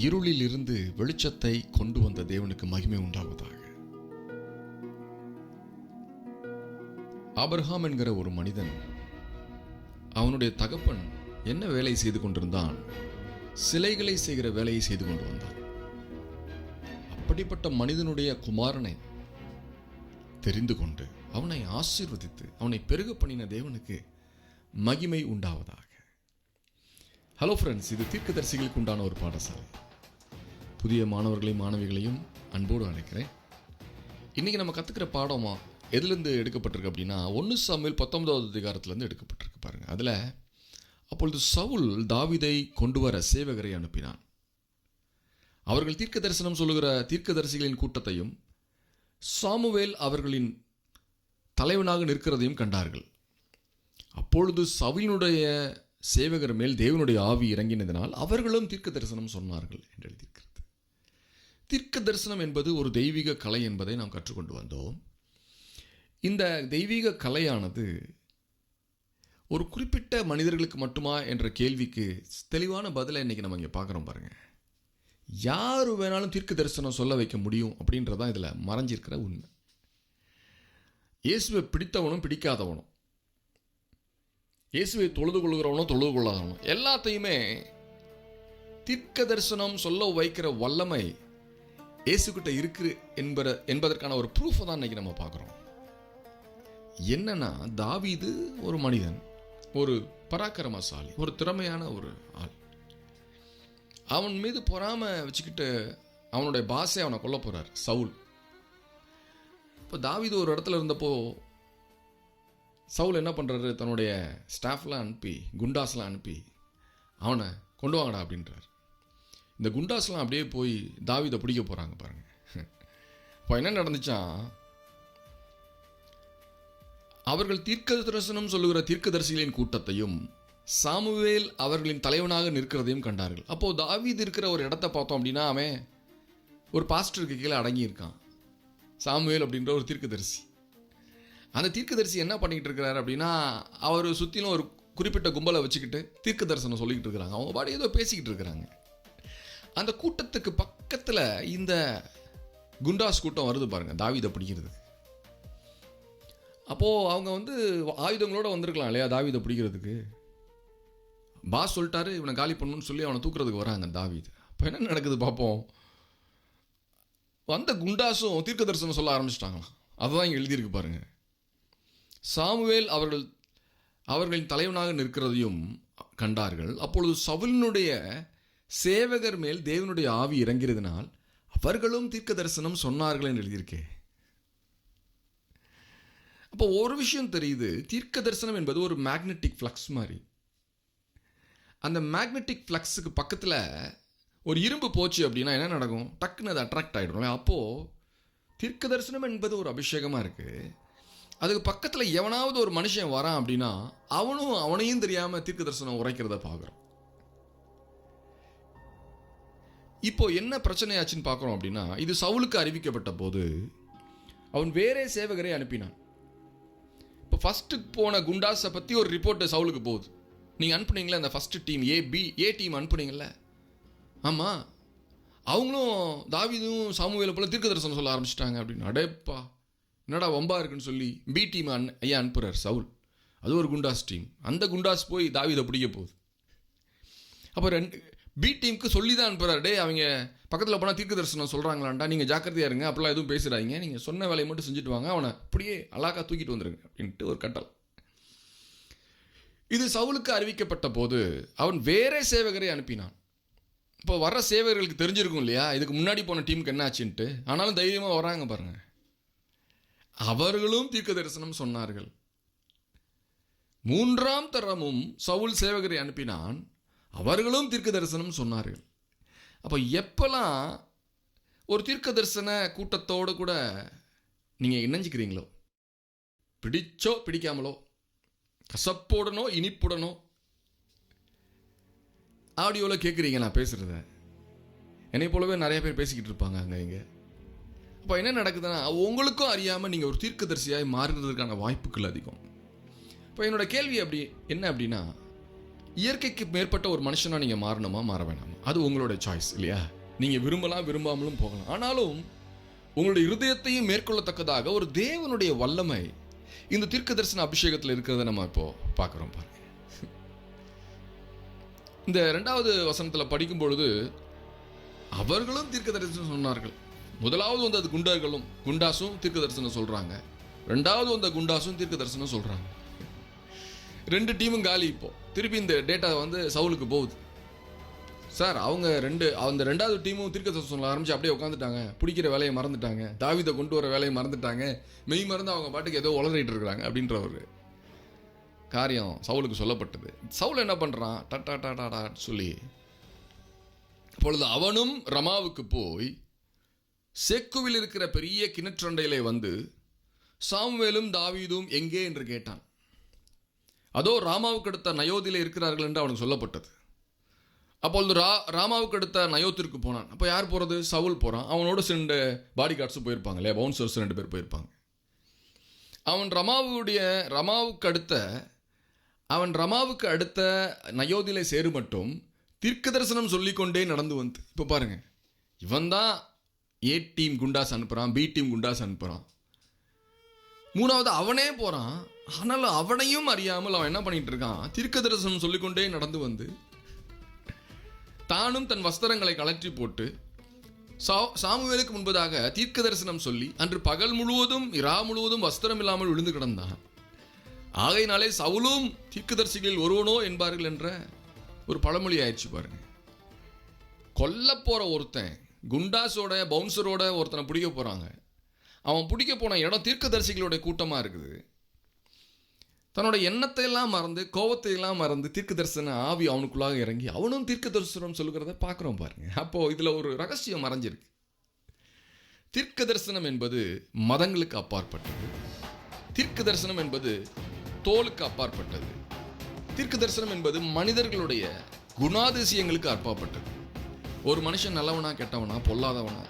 இருளில் இருந்து வெளிச்சத்தை கொண்டு வந்த தேவனுக்கு மகிமை உண்டாவதாக. ஆபிரகாம் என்கிற ஒரு மனிதன், அவனுடைய தகப்பன் என்ன வேலை செய்து கொண்டிருந்தான்? சிலைகளை செய்கிற வேலையை செய்து கொண்டு வந்தான். அப்படிப்பட்ட மனிதனுடைய குமாரனை தெரிந்து கொண்டு அவனை ஆசீர்வதித்து அவனை பெருக பண்ணின தேவனுக்கு மகிமை உண்டாவதாக. ஹலோ ஃப்ரெண்ட்ஸ், இது தீர்க்கதரிசிகளுக்கு உண்டான ஒரு பாடசாலை. புதிய மாணவர்களையும் மாணவிகளையும் அன்போடு அழைக்கிறேன். இன்றைக்கி நம்ம கற்றுக்கிற பாடமா எதுலேருந்து எடுக்கப்பட்டிருக்கு அப்படின்னா 1 சாமுவேல் 19வது அதிகாரத்திலேருந்து எடுக்கப்பட்டிருக்கு. பாருங்கள், அதில் அப்பொழுது சவுல் தாவீதை கொண்டு வர சேவகரை அனுப்பினான். அவர்கள் தீர்க்க தரிசனம் சொல்லுகிற தீர்க்கதரிசிகளின் கூட்டத்தையும் சாமுவேல் அவர்களின் தலைவனாக நிற்கிறதையும் கண்டார்கள். அப்பொழுது சவுலினுடைய சேவகர் மேல் தேவனுடைய ஆவி இறங்கினதினால் அவர்களும் தீர்க்க தரிசனம் சொன்னார்கள் என்று எழுதியிருக்கிறது. தீர்க்க தரிசனம் என்பது ஒரு தெய்வீக கலை என்பதை நாம் கற்றுக்கொண்டு வந்தோம். இந்த தெய்வீக கலையானது ஒரு குறிப்பிட்ட மனிதர்களுக்கு மட்டுமா என்ற கேள்விக்கு தெளிவான பதிலை இன்றைக்கி நம்ம இங்கே பார்க்குறோம். பாருங்கள், யார் வேணாலும் தீர்க்க தரிசனம் சொல்ல வைக்க முடியும் அப்படின்றதான் இதில் மறைஞ்சிருக்கிற உண்மை. இயேசுவை பிடித்தவனும் பிடிக்காதவனும், இயேசுவை தொழுது கொள்கிறவனும் தொழுது கொள்ளாதவனும், எல்லாத்தையுமே தீர்க்க தரிசனம் சொல்ல வைக்கிற வல்லமை இயேசுக்கிட்ட இருக்கு என்பதற்கான ஒரு ப்ரூஃபை தான் இன்னைக்கு நம்ம பார்க்குறோம். என்னன்னா, தாவீது ஒரு மனிதன், ஒரு பராக்கிரமசாலி, ஒரு திறமையான ஒரு ஆள். அவன் மீது பொறாமை வச்சுக்கிட்டு அவனுடைய பாஸை அவனை கொல்ல போறார், சவுல். இப்போ தாவீது ஒரு இடத்துல இருந்தப்போ சவுல் என்ன பண்ணுறாரு? தன்னுடைய ஸ்டாஃப்லாம் அனுப்பி, குண்டாஸ்லாம் அனுப்பி அவனை கொண்டு வாங்கடா அப்படின்றார். இந்த குண்டாஸ்லாம் அப்படியே போய் தாவீதை பிடிக்க போகிறாங்க. பாருங்கள், இப்போ என்ன நடந்துச்சான்? அவர்கள் தீர்க்க தரிசனம் சொல்லுகிற தீர்க்கதரிசிகளின் கூட்டத்தையும் சாமுவேல் அவர்களின் தலைவனாக நிற்கிறதையும் கண்டார்கள். அப்போது தாவீது இருக்கிற ஒரு இடத்த பார்த்தோம் அப்படின்னா, அவன் ஒரு பாஸ்டருக்கு கீழே அடங்கியிருக்கான். சாமுவேல் அப்படின்ற ஒரு தீர்க்கதரிசி. அந்த தீர்க்கதரிசி என்ன பண்ணிக்கிட்டு இருக்கிறார் அப்படின்னா, அவர் சுற்றிலும் ஒரு குறிப்பிட்ட கும்பலை வச்சுக்கிட்டு தீர்க்க தரிசனம் சொல்லிக்கிட்டு இருக்கிறாங்க. அவங்க பாடி ஏதோ பேசிக்கிட்டு இருக்கிறாங்க. அந்த கூட்டத்துக்கு பக்கத்தில் இந்த குண்டாஸ் கூட்டம் வருது பாருங்கள், தாவீதை பிடிக்கிறதுக்கு. அப்போது அவங்க ஆயுதங்களோடு வந்திருக்கலாம் இல்லையா தாவீதை பிடிக்கிறதுக்கு. பாஸ் சொல்லிட்டாரு இவனை காலி பண்ணணும்னு சொல்லி அவனை தூக்குறதுக்கு வராங்க தாவீது. இப்போ என்ன நடக்குது பார்ப்போம். வந்த குண்டாஸும் தீர்க்க தரிசனம் சொல்ல ஆரம்பிச்சிட்டாங்களாம். அதுதான் இங்கே எழுதியிருக்கு பாருங்கள். சாமுவேல் அவர்களின் தலைவனாக நிற்கிறதையும் கண்டார்கள். அப்பொழுது சவுலினுடைய சேவகர் மேல் தேவனுடைய ஆவி இறங்கிறதுனால் அவர்களும் தீர்க்க தரிசனம் சொன்னார்கள் என்று எழுதியிருக்கே. அப்போ ஒரு விஷயம் தெரியுது, தீர்க்க தரிசனம் என்பது ஒரு மேக்னெட்டிக் ஃப்ளக்ஸ் மாதிரி. அந்த மேக்னெட்டிக் ஃப்ளக்ஸுக்கு பக்கத்தில் ஒரு இரும்பு போச்சு அப்படின்னா என்ன நடக்கும்? டக்குன்னு அது அட்ராக்ட் ஆகிடும். அப்போது தீர்க்க தரிசனம் என்பது ஒரு அபிஷேகமாக இருக்குது. அதுக்கு பக்கத்தில் எவனாவது ஒரு மனுஷன் வரான் அப்படின்னா அவனையும் தெரியாமல் தீர்க்க தரிசனம் உரைக்கிறத பார்க்குறோம். இப்போ என்ன பிரச்சனையாச்சுன்னு பார்க்குறோம் அப்படின்னா, இது சவுலுக்கு அறிவிக்கப்பட்ட போது அவன் வேறே சேவகரை அனுப்பினான். இப்போ ஃபஸ்ட்டு போன குண்டாஸை பற்றி ஒரு ரிப்போர்ட்டு சவுலுக்கு போகுது. நீங்கள் அனுப்புனீங்களே அந்த ஃபஸ்ட்டு டீம் ஏ டீம் அனுப்புனீங்கள? ஆமாம், அவங்களும் தாவீதும் சாமுவேலை போல தீர்க்க தரிசனம் சொல்ல ஆரம்பிச்சிட்டாங்க அப்படின்னு. அடேப்பா, என்னடா வம்பா இருக்குன்னு சொல்லி பி டீம் ஐயா அனுப்புகிறார் சவுல். அது ஒரு குண்டாஸ் டீம். அந்த குண்டாஸ் போய் தாவீதை பிடிக்க போகுது. அப்போ பி டீமுக்கு சொல்லி தான் அனுப்புகிறார், டே அவங்க பக்கத்தில் போனால் தீர்க்க தரிசனம் சொல்கிறாங்களான்டா, நீங்கள் ஜாக்கிரதையாக இருங்க, அப்படிலாம் எதுவும் பேசுகிறாங்க, நீங்கள் சொன்ன வேலையை மட்டும் செஞ்சுட்டு வாங்க, அவனை அப்படியே அழகாக தூக்கிட்டு வந்துருங்க அப்படின்ட்டு ஒரு கட்டல். இது சவுலுக்கு அறிவிக்கப்பட்ட போது அவன் வேறே சேவகரை அனுப்பினான். இப்போ வர்ற சேவகர்களுக்கு தெரிஞ்சிருக்கும் இல்லையா இதுக்கு முன்னாடி போன டீமுக்கு என்ன ஆச்சுன்ட்டு. ஆனாலும் தைரியமாக வராங்க பாருங்கள். அவர்களும் தீர்க்க தரிசனம் சொன்னார்கள். 3ஆம் தரமும் சவுல் சேவகரை அனுப்பினான், அவர்களும் தீர்க்க தரிசனம் சொன்னார்கள். அப்போ எப்பெல்லாம் ஒரு தீர்க்க தரிசன கூட்டத்தோடு கூட நீங்கள் இணைஞ்சிக்கிறீங்களோ, பிடிச்சோ பிடிக்காமலோ, கசப்புடனோ இனிப்புடனோ ஆடியோவில் கேட்குறீங்க நான் பேசுகிறத, என்னை போலவே நிறைய பேர் பேசிக்கிட்டு இருப்பாங்க அங்கே இங்கே. அப்போ என்ன நடக்குதுன்னா, உங்களுக்கும் அறியாமல் நீங்கள் ஒரு தீர்க்கதரிசியாய் மாறுறதுக்கான வாய்ப்புகள் அதிகம். இப்போ என்னோட கேள்வி என்ன அப்படின்னா, இயற்கைக்கு மேற்பட்ட ஒரு மனுஷனா நீங்க மாறணுமா மாற வேணாமா, அது உங்களுடைய சாய்ஸ் இல்லையா? நீங்க விரும்பலாம் விரும்பாமலும் போகலாம். ஆனாலும் உங்களுடைய இருதயத்தையும் மேற்கொள்ளத்தக்கதாக ஒரு தேவனுடைய வல்லமை இந்த தீர்க்க தரிசன அபிஷேகத்தில் இருக்கிறத நம்ம இப்போ பார்க்குறோம். பாருங்க, இந்த 2வது வசனத்தில் படிக்கும் பொழுது அவர்களும் தீர்க்க தரிசனம் சொன்னார்கள். முதலாவது வந்து அது குண்டாசும் தீர்க்க தரிசனம் சொல்றாங்க. 2வது வந்த குண்டாசும் தீர்க்க தரிசனம் சொல்றாங்க. 2 டீமும் காலி. இப்போ திருப்பி இந்த டேட்டா வந்து சவுலுக்கு போகுது. சார் அவங்க அந்த 2வது டீமும் தீர்க்க தரிசனம் சொல்ல ஆரம்பிச்சு அப்படியே உட்காந்துட்டாங்க. பிடிக்கிற வேலையை மறந்துட்டாங்க, தாவீதை கொண்டு வர வேலையை மறந்துட்டாங்க, மெய் மறந்து அவங்க பாட்டுக்கு ஏதோ உளறிட்டு இருக்கிறாங்க அப்படின்ற ஒரு காரியம் சவுலுக்கு சொல்லப்பட்டது. சவுல் என்ன பண்றான், டா சொல்லி அப்பொழுது அவனும் ரமாவுக்கு போய் செக்குவில் இருக்கிற பெரிய கிணற்றண்டையிலே வந்து சாமுவேலும் தாவீதும் எங்கே என்று கேட்டான். அதோ ராமாவுக்கு அடுத்த நயோதிலே இருக்கிறார்கள் என்று அவனுக்கு சொல்லப்பட்டது. அப்பொழுது ராமாவுக்கு அடுத்த நயோத்திற்கு போனான். அப்போ யார் போகிறது? சவுல் போகிறான். அவனோட 2 பாடி கார்ட்ஸும் போயிருப்பாங்க இல்லையா, பவுன்சர்ஸ் 2 பேர் போயிருப்பாங்க. அவன் ரமாவுக்கு அடுத்த நயோதிலே சேரு மட்டும் தீர்க்க தரிசனம் சொல்லிக்கொண்டே நடந்து வந்து, இப்போ பாருங்க, இவன் தான் ஏ டீம் குண்டாஸ் அனுப்புகிறான், பி டீம் குண்டாஸ் அனுப்புகிறான். 3வது அவனே போகிறான். ஆனாலும் அவனையும் அறியாமல் அவன் என்ன பண்ணிட்டு இருக்கான், தீர்க்க தரிசனம் சொல்லிக்கொண்டே நடந்து வந்து தானும் தன் வஸ்திரங்களை கலற்றி போட்டு சாமுவேலுக்கு முன்பதாக தீர்க்க தரிசனம் சொல்லி அன்று பகல் முழுவதும் இரா முழுவதும் வஸ்திரம் இல்லாமல் விழுந்து கிடந்தான். ஆகையினாலே சவுலும் தீர்க்கதரிசிகளில் ஒருவனோ என்பார்கள் என்ற ஒரு பழமொழி ஆயிடுச்சு பாருங்க. கொல்ல போற ஒருத்தன் குண்டாஸோட பவுன்சரோட ஒருத்தனை பிடிக்க போறாங்க. அவன் பிடிக்க போன இடம் தீர்க்கதரிசிகளுடைய கூட்டமா இருக்குது. தன்னோட எண்ணத்தை எல்லாம் மறந்து, கோபத்தை எல்லாம் மறந்து தீர்க்க தரிசன ஆவி அவனுக்குள்ளாக இறங்கி அவனும் தீர்க்க தரிசனம் சொல்லுகிறத பார்க்குறோம் பாருங்க. அப்போ இதுல ஒரு ரகசியம் மறைஞ்சிருக்கு. தீர்க்க தரிசனம் என்பது மதங்களுக்கு அப்பாற்பட்டது. தீர்க்க தரிசனம் என்பது தோலுக்கு அப்பாற்பட்டது. தீர்க்க தரிசனம் என்பது மனிதர்களுடைய குணாதிசயங்களுக்கு அப்பாற்பட்டது. ஒரு மனுஷன் நல்லவனா கெட்டவனா பொல்லாதவனா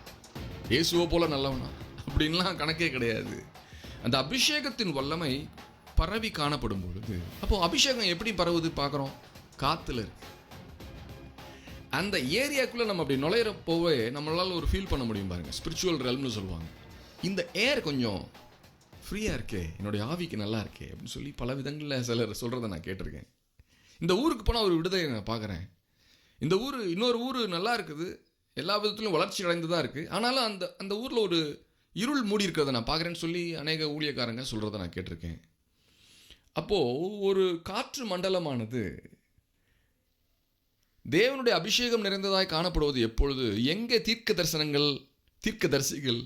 இயேசுவை போல நல்லவனா அப்படின்லாம் கணக்கே கிடையாது. அந்த அபிஷேகத்தின் வல்லமை பரவி காணப்படும் பொழுது, அப்போ அபிஷேகம் எப்படி பரவுது பார்க்குறோம், காத்துல இருக்கு. அந்த ஏரியாக்குள்ள நம்ம அப்படி நுழையிறப்போவே நம்மளால ஒரு ஃபீல் பண்ண முடியும் பாருங்க. ஸ்பிரிச்சுவல் ரெல்ம்னு சொல்லுவாங்க. இந்த ஏர் கொஞ்சம் ஃப்ரீயா இருக்கே, என்னுடைய ஆவிக்கு நல்லா இருக்கே அப்படின்னு சொல்லி பல விதங்களில் சிலர் சொல்றதை நான் கேட்டிருக்கேன். இந்த ஊருக்கு போனால் ஒரு விடுதலை நான் பார்க்குறேன். இந்த ஊர் இன்னொரு ஊர் நல்லா இருக்குது, எல்லா விதத்திலும் வளர்ச்சி அடைந்ததாக இருக்குது. ஆனாலும் அந்த ஊரில் ஒரு இருள் மூடி இருக்கிறத நான் பார்க்குறேன்னு சொல்லி அநேக ஊழியக்காரங்க சொல்கிறத நான் கேட்டிருக்கேன். அப்போது ஒரு காற்று மண்டலமானது தேவனுடைய அபிஷேகம் நிறைந்ததாய் காணப்படுவது எப்பொழுது, எங்கே தீர்க்கதரிசிகள்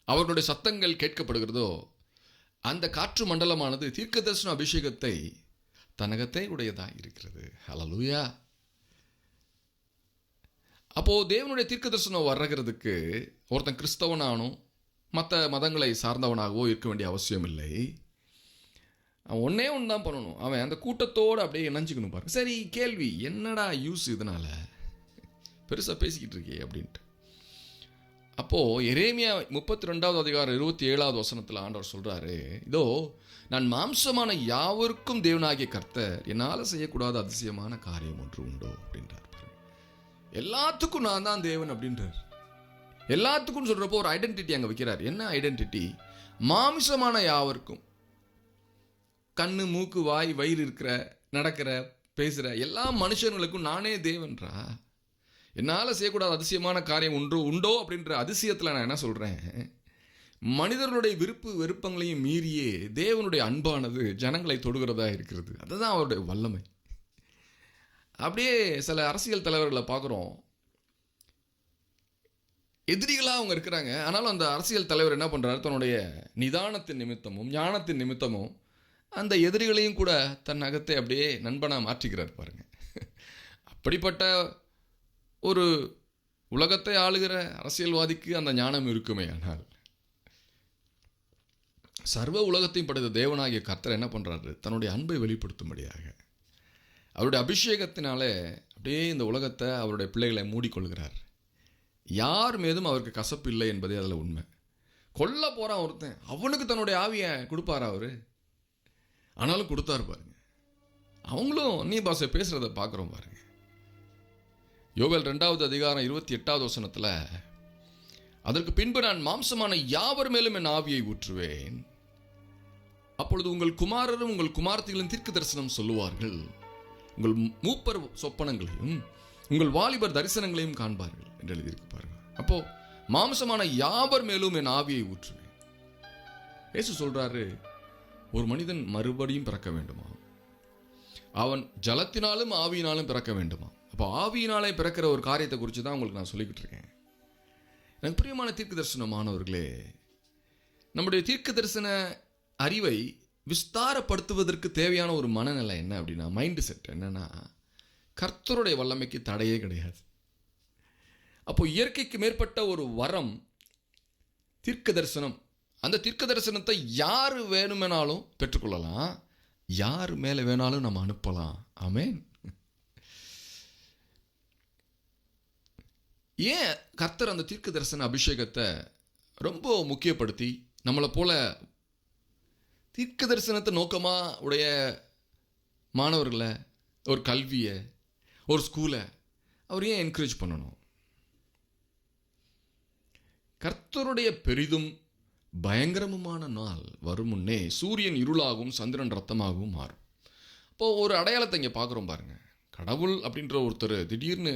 அவர்களுடைய சத்தங்கள் கேட்கப்படுகிறதோ அந்த காற்று மண்டலமானது தீர்க்க தரிசன அபிஷேகத்தை தனகத்தை உடையதாக இருக்கிறது. ஹல்லேலூயா. அப்போ தேவனுடைய தீர்க்க தரிசனம் வர்றதுக்கு ஒருத்தன் கிறிஸ்தவனானோ மற்ற மதங்களை சார்ந்தவனாகவோ இருக்க வேண்டிய அவசியம் இல்லை. அவன் ஒன்றே ஒன்று தான் பண்ணணும், அவன் அந்த கூட்டத்தோடு அப்படியே இணைஞ்சிக்கணும் பாருங்க. சரி, கேள்வி, என்னடா யூஸ் இதனால பெருசாக பேசிக்கிட்டு இருக்கே அப்படின்ட்டு. அப்போது எரேமியா 32வது அதிகாரம் 27வது வசனத்தில் ஆண்டவர் சொல்கிறாரு, இதோ நான் மாம்சமான யாவருக்கும் தேவனாகிய கர்த்தர், என்னால் செய்யக்கூடாத அதிசயமான காரியம் ஒன்று உண்டோ அப்படின்றார். எல்லாத்துக்கும் நான் தான் தேவன் அப்படின்றார். எல்லாத்துக்கும் சொல்கிறப்போ ஒரு ஐடென்டிட்டி அங்கே வைக்கிறார். என்ன ஐடென்டிட்டி? மாம்சமான யாவருக்கும், கண்ணு மூக்கு வாய் வயிறு இருக்கிற நடக்கிற பேசுகிற எல்லா மனுஷங்களுக்கும் நானே தேவன்றா. என்னால் செய்யக்கூடாத அதிசயமான காரியம் உண்டோ அப்படின்ற அதிசயத்தில் நான் என்ன சொல்கிறேன், மனிதர்களுடைய விருப்பு வெறுப்பங்களையும் மீறியே தேவனுடைய அன்பானது ஜனங்களை தொடுகிறதா இருக்கிறது. அதுதான் அவருடைய வல்லமை. அப்படியே சில அரசியல் தலைவர்களை பார்க்குறோம், எதிரிகளாக அவங்க இருக்கிறாங்க. ஆனாலும் அந்த அரசியல் தலைவர் என்ன பண்ணுறாரு, தன்னுடைய நிதானத்தின் நிமித்தமும் ஞானத்தின் நிமித்தமும் அந்த எதிரிகளையும் கூட தன் அகத்தை அப்படியே நண்பனாக மாற்றிக்கிறார் பாருங்க. அப்படிப்பட்ட ஒரு உலகத்தை ஆளுகிற அரசியல்வாதிக்கு அந்த ஞானம் இருக்குமே. ஆனால் சர்வ உலகத்தையும் படைத்த தேவனாகிய கர்த்தர் என்ன பண்ணுறாரு, தன்னுடைய அன்பை வெளிப்படுத்தும்படியாக அவருடைய அபிஷேகத்தினாலே அப்படியே இந்த உலகத்தை அவருடைய பிள்ளைகளை மூடிக்கொள்கிறார். யார் மீதும் அவருக்கு கசப்பு இல்லை என்பதே அதில் உண்மை. கொல்ல போகிறான் ஒருத்தன், அவனுக்கு தன்னுடைய ஆவியை கொடுப்பாரா அவர்? ஆனாலும் கொடுத்தாரு பாருங்க. அவங்களும் அந்நிய பாஷை பேசுகிறத பார்க்குறோம் பாருங்க. யோவேல் 2வது அதிகாரம் 28வது வசனத்தில், அதற்கு பின்பு நான் மாம்சமான யாவர் மேலும் என் ஆவியை ஊற்றுவேன், அப்பொழுது உங்கள் குமாரரும் உங்கள் குமாரத்திகளும் தீர்க்க தரிசனம் சொல்லுவார்கள், உங்கள் மூப்பர் சொப்பனங்களையும் உங்கள் வாலிபர் தரிசனங்களையும் காண்பார்கள் என்று எழுதியிருக்கு பாருங்க. அப்போ மாம்சமான யாவர் மேலும் என் ஆவியை ஊற்றுவேன். இயேசு சொல்றாரு, ஒரு மனிதன் மறுபடியும் பிறக்க வேண்டுமா, அவன் ஜலத்தினாலும் ஆவியினாலும் பிறக்க வேண்டுமா. அப்போ ஆவியினாலே பிறக்கிற ஒரு காரியத்தை குறித்து தான் உங்களுக்கு நான் சொல்லிக்கிட்டு இருக்கேன். எனக்கு பிரியமான தீர்க்க தரிசனமானவர்களே, நம்முடைய தீர்க்க தரிசன அறிவை விஸ்தாரப்படுத்துவதற்கு தேவையான ஒரு மனநிலை என்ன அப்படின்னா, மைண்ட் செட் என்னன்னா, கர்த்தருடைய வல்லமைக்கு தடையே கிடையாது. அப்போ இயற்கைக்கு மேற்பட்ட ஒரு வரம் தீர்க்க தரிசனம். அந்த தீர்க்க தரிசனத்தை யார் வேணுமெனாலும் பெற்றுக்கொள்ளலாம், யார் மேலே வேணாலும் நம்ம அனுப்பலாம். ஆமென். ஏன் கர்த்தர் அந்த தீர்க்க தரிசன அபிஷேகத்தை ரொம்ப முக்கியப்படுத்தி நம்மளை போல தீர்க்க தரிசனத்தை நோக்கமாக உடைய மாணவர்களை, ஒரு கல்வியை, ஒரு ஸ்கூலை அவர் ஏன் என்கரேஜ் பண்ணணும்? கர்த்தருடைய பெரிதும் பயங்கரமுமான நாள் வரும் முன்னே சூரியன் இருளாகவும் சந்திரன் ரத்தமாகவும் மாறும். இப்போது ஒரு அடையாளத்தை இங்கே பார்க்குறோம் பாருங்க. கடவுள் அப்படின்ற ஒருத்தர் திடீர்னு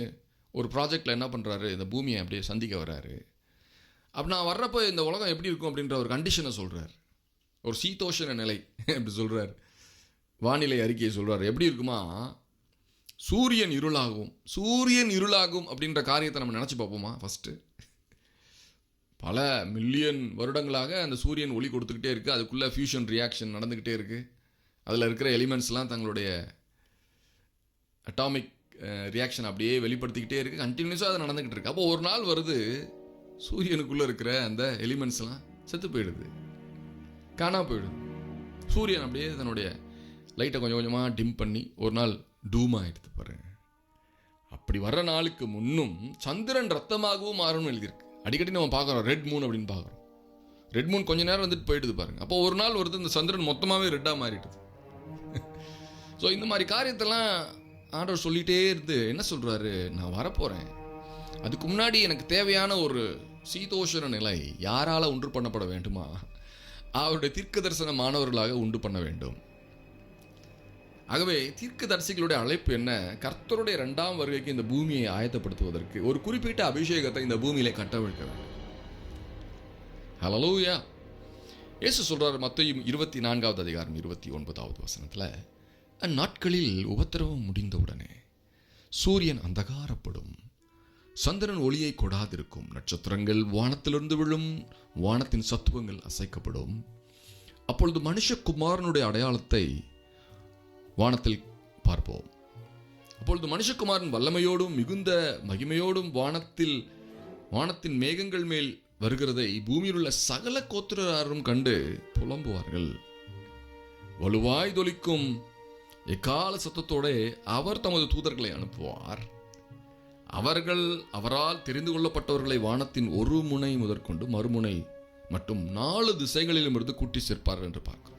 ஒரு ப்ராஜெக்டில் என்ன பண்ணுறாரு, இந்த பூமியை அப்படியே சந்திக்க வர்றாரு. அப்போ நான் வர்றப்போ இந்த உலகம் எப்படி இருக்கும் அப்படின்ற ஒரு கண்டிஷனை சொல்கிறார், ஒரு சீதோஷண நிலை அப்படி சொல்கிறார், வானிலை அறிக்கையை சொல்கிறார். எப்படி இருக்குமா, சூரியன் இருளாகும். சூரியன் இருளாகும் அப்படின்ற காரியத்தை நம்ம நினச்சி பார்ப்போமா? ஃபஸ்ட்டு பல மில்லியன் வருடங்களாக அந்த சூரியன் ஒளி கொடுத்துக்கிட்டே இருக்குது, அதுக்குள்ளே ஃபியூஷன் ரியாக்ஷன் நடந்துக்கிட்டே இருக்குது, அதில் இருக்கிற எலிமெண்ட்ஸ்லாம் தங்களுடைய அட்டாமிக் ரியாக்ஷன் அப்படியே வெளிப்படுத்திக்கிட்டே இருக்குது, கண்டினியூஸாக அது நடந்துக்கிட்டு இருக்குது. அப்போ ஒரு நாள் வருது, சூரியனுக்குள்ளே இருக்கிற அந்த எலிமெண்ட்ஸ்லாம் செத்து போயிடுது, காணாமல் போயிடுது. சூரியன் அப்படியே தன்னுடைய லைட்டை கொஞ்சம் கொஞ்சமாக டிம் பண்ணி ஒரு நாள் டூம் ஆகிடுது பாருங்க. அப்படி வர்ற நாளுக்கு முன்னும் சந்திரன் ரத்தமாகவும் மாறும்னு எழுதியிருக்கு. அடிக்கடி நம்ம பார்க்குறோம் ரெட் மூன் அப்படின்னு பார்க்குறோம். ரெட் மூன் கொஞ்ச நேரம் வந்துட்டு போயிடுது பாருங்க. அப்போ ஒரு நாள் வருது, இந்த சந்திரன் மொத்தமாகவே ரெட்டாக மாறிடுது. ஸோ இந்த மாதிரி காரியத்தெல்லாம் ஆண்டவர் சொல்லிகிட்டே இருந்து என்ன சொல்கிறாரு, நான் வரப்போகிறேன், அதுக்கு முன்னாடி எனக்கு தேவையான ஒரு சீதோஷண நிலை யாரால் உண்டு பண்ணப்பட வேண்டுமா, அவருடைய தீர்க்க தரிசன மாணவர்களாக உண்டு பண்ண வேண்டும். ஆகவே தீர்க்க தரிசிகளுடைய அழைப்பு என்ன, கர்த்தருடைய 2ஆம் வருகைக்கு இந்த பூமியை ஆயத்தப்படுத்துவதற்கு ஒரு குறிப்பிட்ட அபிஷேகத்தை இந்த பூமியிலே கட்டவிழ்க்க வேண்டும். ஹல்லேலூயா. இயேசு சொல்றார் மத்தேயு 24வது அதிகாரம் 29வது வசனத்தில், அந்நாட்களில் உபத்திரவம் முடிந்தவுடனே சூரியன் அந்தகாரப்படும், சந்திரன் ஒளியை கொடாதிருக்கும், நட்சத்திரங்கள் வானத்திலிருந்து விழும், வானத்தின் சத்துவங்கள் அசைக்கப்படும். அப்பொழுது மனுஷகுமாரனுடைய அடையாளத்தை வானத்தில் பார்ப்போம். அப்பொழுது மனுஷகுமாரன் வல்லமையோடும் மிகுந்த மகிமையோடும் வானத்தின் மேகங்கள் மேல் வருகிறதை பூமியில் உள்ள சகல கோத்திரரும் கண்டு புலம்புவார்கள். வலுவாய் தொலிக்கும் எக்கால சத்தத்தோட அவர் தமது தூதர்களை அனுப்புவார். அவர்கள் அவரால் தெரிந்து கொள்ளப்பட்டவர்களை வானத்தின் ஒரு முனை முதற்கொண்டு மறுமுனை மட்டும் 4 திசைகளிலும் இருந்து கூட்டி சேர்ப்பார் என்று பார்க்கிறோம்.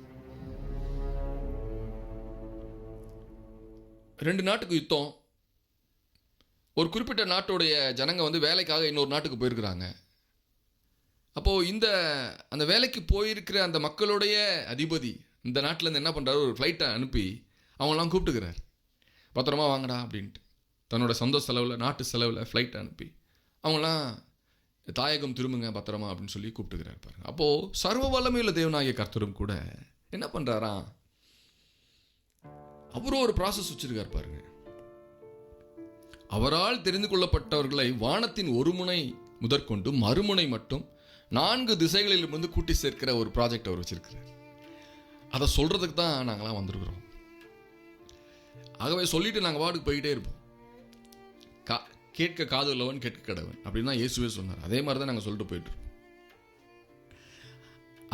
2 நாட்டுக்கு யுத்தம். ஒரு குறிப்பிட்ட நாட்டுடைய ஜனங்க வந்து வேலைக்காக இன்னொரு நாட்டுக்கு போயிருக்கிறாங்க. அப்போது அந்த வேலைக்கு போயிருக்கிற அந்த மக்களுடைய அதிபதி இந்த நாட்டிலேருந்து என்ன பண்ணுறாரு, ஒரு ஃப்ளைட்டை அனுப்பி அவங்களாம் கூப்பிட்டுக்கிறார், பத்திரமா வாங்கடா அப்படின்ட்டு. தன்னோட சொந்த செலவில், நாட்டு செலவில் ஃப்ளைட்டை அனுப்பி அவங்களாம் தாயகம் திரும்புங்க பத்திரமா அப்படின்னு சொல்லி கூப்பிட்டுக்கிறார் பாருங்க. அப்போது சர்வ வல்லமையுள்ள தேவனாகிய கர்த்தரும் கூட என்ன பண்ணுறாராம், அவரும் ஒரு ப்ராசஸ் வச்சிருக்கார் பாருங்க. அவரால் தெரிந்து கொள்ளப்பட்டவர்களை வானத்தின் ஒரு முனை முதற்கொண்டு மறுமுனை மட்டும் 4 திசைகளிலும் வந்து கூட்டி சேர்க்கிற ஒரு ப்ராஜெக்ட் அவர் வச்சிருக்கிறார். அதை சொல்றதுக்கு தான் நாங்களாம் வந்திருக்கிறோம். ஆகவே சொல்லிட்டு நாங்கள் வாட்டுக்கு போய்கிட்டே இருப்போம். கேட்க காது உள்ளவன் கேட்க கடவன் அப்படின்னு தான் இயேசுவே சொன்னார். அதே மாதிரி தான் நாங்கள் சொல்லிட்டு போயிட்டு இருப்போம்.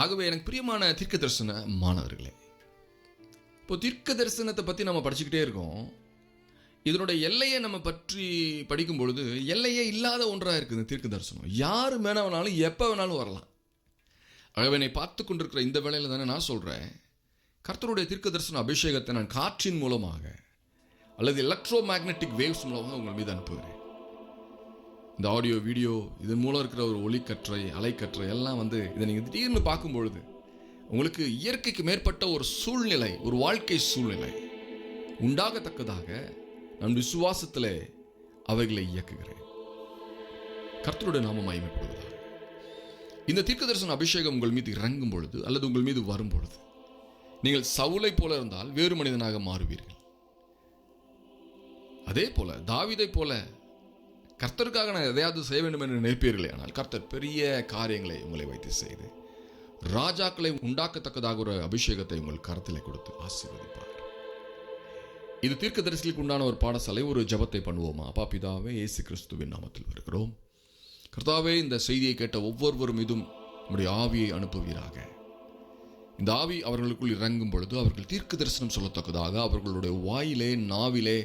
ஆகவே எனக்கு பிரியமான தீர்க்க தரிசன மாணவர்களே, இப்போ தீர்க்க தரிசனத்தை பற்றி நம்ம படிச்சுக்கிட்டே இருக்கோம். இதனுடைய எல்லையை நம்ம பற்றி படிக்கும் பொழுது எல்லையே இல்லாத ஒன்றாக இருக்குது தீர்க்க தரிசனம். யார் வேணாலும் எப்போ வேணாலும் வரலாம். ஆகவே என்னை பார்த்து கொண்டிருக்கிற இந்த வேளையில் தானே நான் சொல்கிறேன், கர்த்தருடைய தீர்க்க தரிசன அபிஷேகத்தை நான் காற்றின் மூலமாக அல்லது எலக்ட்ரோ மேக்னெட்டிக் வேவ்ஸ் மூலமாக உங்கள் மீது அனுப்புகிறேன். இந்த ஆடியோ வீடியோ இதன் மூலம் இருக்கிற ஒரு ஒளிக்கற்றை அலைக்கற்றை எல்லாம் இதை நீங்கள் திடீர்னு பார்க்கும் பொழுது உங்களுக்கு இயற்கைக்கு மேற்பட்ட ஒரு சூழ்நிலை, ஒரு வாழ்க்கை சூழ்நிலை உண்டாகத்தக்கதாக நான் விசுவாசத்திலே அவைகளை இயக்குகிறேன். கர்த்தருடைய நாமம் மகிமைப்படுவதாக. இந்த தீர்க்க தரிசன அபிஷேகம் உங்கள் மீது இறங்கும் பொழுது அல்லது உங்கள் மீது வரும் பொழுது நீங்கள் சவுலை போல இருந்தால் வேறு மனிதனாக மாறுவீர்கள். அதே போல தாவீதை போல கர்த்தருக்காக நான் எதையாவது செய்ய வேண்டும் என்று நினைப்பீர்களே, ஆனால் கர்த்தர் பெரிய காரியங்களை உங்களை வைத்து செய்து ராஜாக்களை உண்டாக்கத்தக்கதாக ஒரு அபிஷேகத்தை உங்கள் கரத்தில் கொடுத்து ஆசீர்வதிப்பார். இது தீர்க்க தரிசனத்துக்கு உண்டான ஒரு பாடசாலை. ஒரு ஜெபத்தை பண்ணுவோமா? அப்பா பிதாவே, இயேசு கிறிஸ்துவின் நாமத்தில் வருகிறோம். கர்த்தாவே, இந்த செய்தியை கேட்ட ஒவ்வொருவர் மீதும் நம்முடைய ஆவியை அனுப்புவீராக. இந்த ஆவி அவர்களுக்குள் இறங்கும் பொழுது அவர்கள் தீர்க்க தரிசனம் சொல்லத்தக்கதாக அவர்களுடைய வாயிலே, நாவிலே,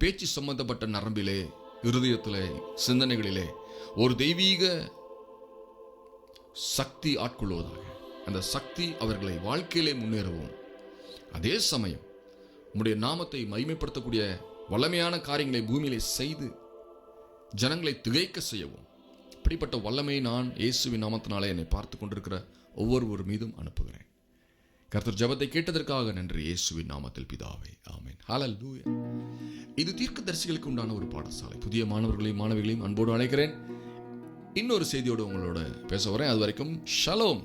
பேச்சு சம்பந்தப்பட்ட நரம்பிலே, இருதயத்திலே, சிந்தனைகளிலே ஒரு தெய்வீக சக்தி ஆட்கொள்வதாக. அந்த சக்தி அவர்களை வாழ்க்கையிலே முன்னேறவும், அதே சமயம் உம்முடைய நாமத்தை மகிமைப்படுத்தக்கூடிய வல்லமையான காரியங்களை பூமியிலே செய்து ஜனங்களை திகைக்க செய்யவும், இப்படிப்பட்ட வல்லமை நான் இயேசுவின் நாமத்தினாலே என்னை பார்த்து கொண்டிருக்கிற ஒவ்வொருவர் மீதும் அனுப்புகிறேன். கர்த்தர் ஜெபத்தை கேட்டதற்காக நன்றி, இயேசுவின் நாமத்தில் பிதாவே, ஆமென். ஹல்லேலூயா. இது தீர்க்கதரிசிகளுக்கு உண்டான ஒரு பாடசாலை. புதிய மாணவர்களையும் மாணவிகளையும் அன்போடு அழைக்கிறேன். இன்னொரு செய்தியோடு உங்களோட பேச வரேன். அது வரைக்கும் ஷலோம்.